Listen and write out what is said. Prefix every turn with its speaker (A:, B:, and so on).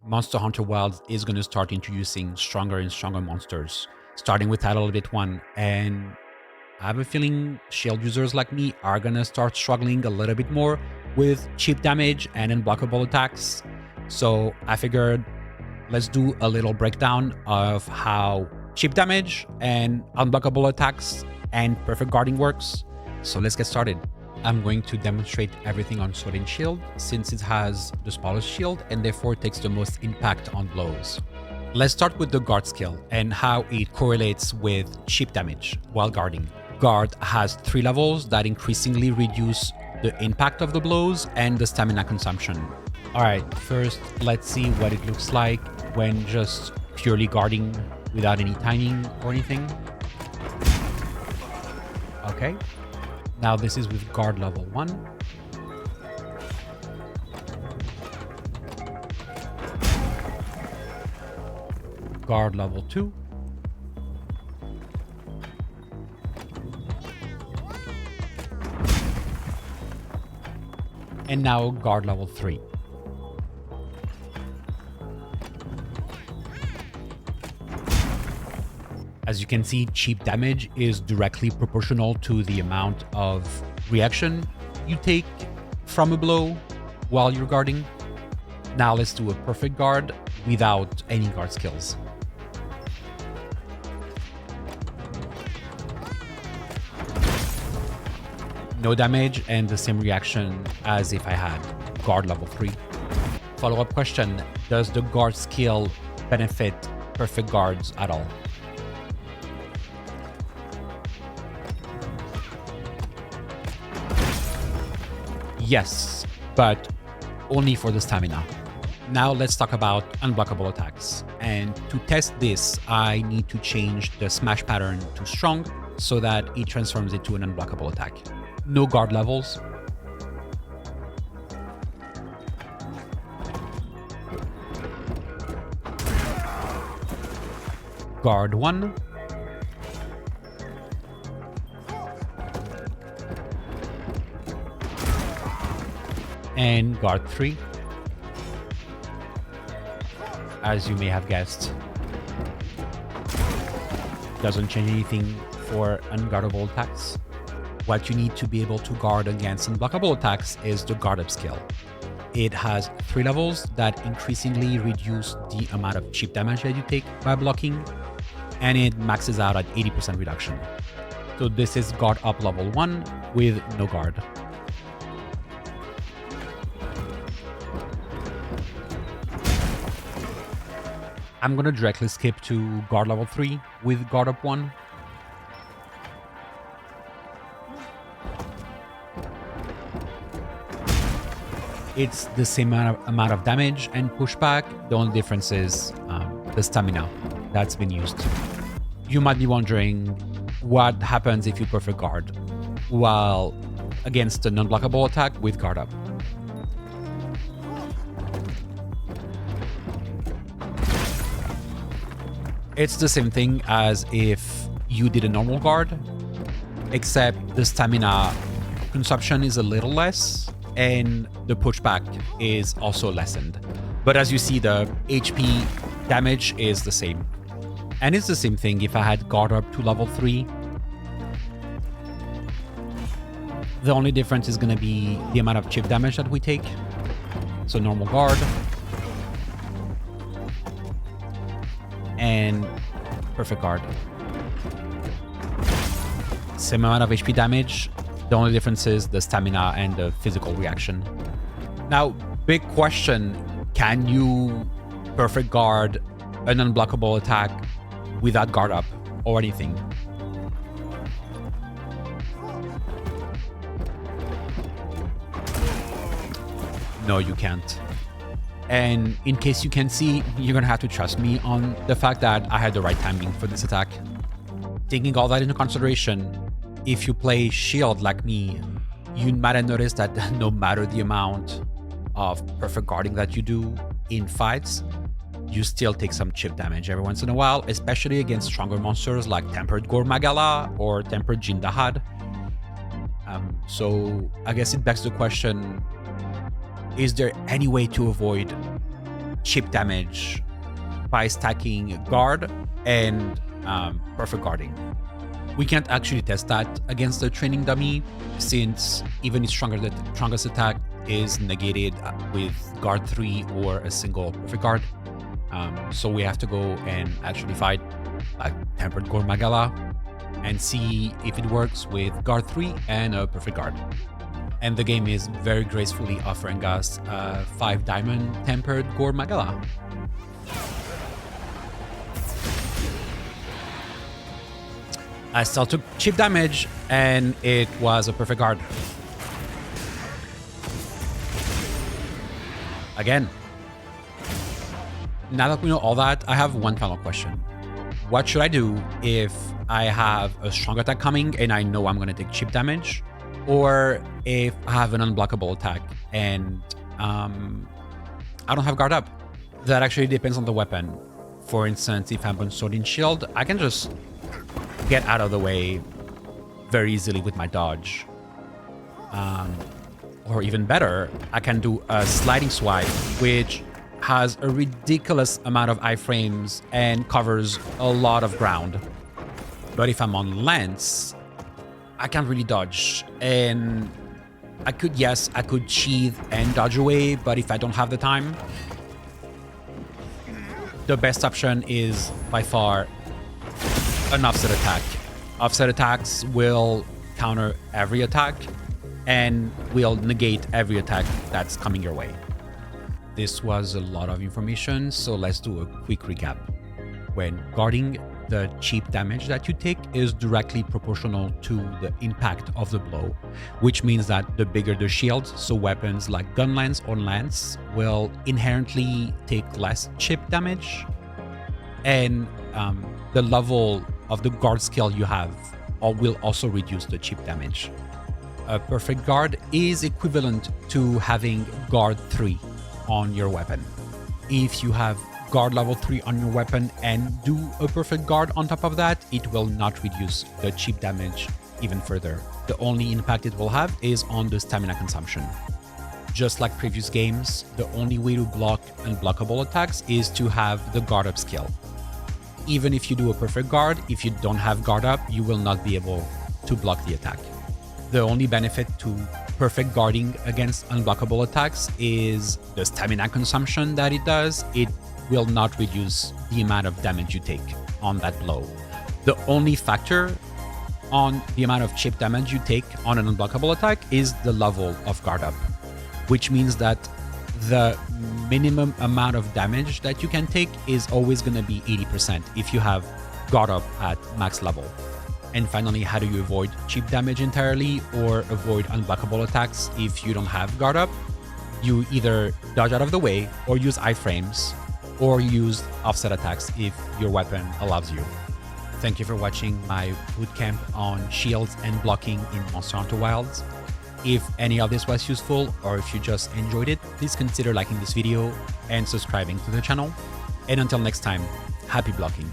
A: Monster Hunter Wilds is going to start introducing stronger and stronger monsters, starting with Title Update 1. And I have a feeling shield users like me are going to start struggling a little bit more with cheap damage and unblockable attacks. So I figured let's do a little breakdown of how cheap damage and unblockable attacks and perfect guarding works. So let's get started. I'm going to demonstrate everything on Sword and Shield since it has the smallest shield and therefore takes the most impact on blows. Let's start with the guard skill and how it correlates with cheap damage while guarding. Guard has 3 levels that increasingly reduce the impact of the blows and the stamina consumption. Alright, first let's see what it looks like when just purely guarding without any timing or anything. Okay. Now this is with guard level 1. Guard level 2. And now guard level 3. As you can see, cheap damage is directly proportional to the amount of reaction you take from a blow while you're guarding. Now let's do a perfect guard without any guard skills. No damage and the same reaction as if I had guard level 3. Follow-up question, does the guard skill benefit perfect guards at all? Yes, but only for the stamina. Now let's talk about unblockable attacks. And to test this, I need to change the smash pattern to strong so that it transforms into an unblockable attack. No guard levels. Guard 1. And guard 3. As you may have guessed, doesn't change anything for unguardable attacks. What you need to be able to guard against unblockable attacks is the guard up skill. It has 3 levels that increasingly reduce the amount of cheap damage that you take by blocking, and it maxes out at 80% reduction. So this is guard up level 1 with no guard. I'm going to directly skip to guard level 3 with guard up 1. It's the same amount of damage and pushback. The only difference is the stamina that's been used. You might be wondering what happens if you perfect guard while against a non-blockable attack with guard up. It's the same thing as if you did a normal guard, except the stamina consumption is a little less and the pushback is also lessened. But as you see, the HP damage is the same. And it's the same thing if I had guard up to level 3. The only difference is going to be the amount of chip damage that we take. So normal guard. And perfect guard. Same amount of HP damage. The only difference is the stamina and the physical reaction. Now, big question. Can you perfect guard an unblockable attack without guard up or anything? No, you can't. And in case you can see, you're gonna have to trust me on the fact that I had the right timing for this attack. Taking all that into consideration, if you play shield like me, you might have noticed that no matter the amount of perfect guarding that you do in fights, you still take some chip damage every once in a while, especially against stronger monsters like Tempered Gore Magala or Tempered Jindahad. So I guess it begs the question, is there any way to avoid chip damage by stacking guard and perfect guarding. We can't actually test that against the training dummy, since even its strongest attack is negated with guard 3 or a single perfect guard. So we have to go and actually fight a tempered Gore Magala and see if it works with guard 3 and a perfect guard. And the game is very gracefully offering us a 5 diamond tempered Gore Magala. I still took chip damage, and it was a perfect guard. Again. Now that we know all that, I have one final question. What should I do if I have a strong attack coming and I know I'm going to take chip damage? Or if I have an unblockable attack and I don't have guard up? That actually depends on the weapon. For instance, if I'm on Sword and Shield, I can just get out of the way very easily with my dodge. Or even better, I can do a sliding swipe, which has a ridiculous amount of iframes and covers a lot of ground. But if I'm on Lance, I can't really dodge. And I could sheath and dodge away, but if I don't have the time, the best option is by far an offset attack. Offset attacks will counter every attack and will negate every attack that's coming your way. This was a lot of information, so let's do a quick recap. When guarding, the cheap damage that you take is directly proportional to the impact of the blow, which means that the bigger the shield, so weapons like gun lance or lance will inherently take less chip damage, and the level of the guard skill you have will also reduce the chip damage. A perfect guard is equivalent to having guard 3 on your weapon. If you have guard level 3 on your weapon and do a perfect guard on top of that, it will not reduce the chip damage even further. The only impact it will have is on the stamina consumption. Just like previous games, the only way to block unblockable attacks is to have the guard up skill. Even if you do a perfect guard, if you don't have guard up, you will not be able to block the attack. The only benefit to perfect guarding against unblockable attacks is the stamina consumption that it does. It will not reduce the amount of damage you take on that blow. The only factor on the amount of chip damage you take on an unblockable attack is the level of guard up, which means that the minimum amount of damage that you can take is always going to be 80% if you have guard up at max level. And finally, how do you avoid chip damage entirely or avoid unblockable attacks if you don't have guard up? You either dodge out of the way or use iframes, or use offset attacks if your weapon allows you. Thank you for watching my bootcamp on shields and blocking in Monster Hunter Wilds. If any of this was useful, or if you just enjoyed it, please consider liking this video and subscribing to the channel. And until next time, happy blocking.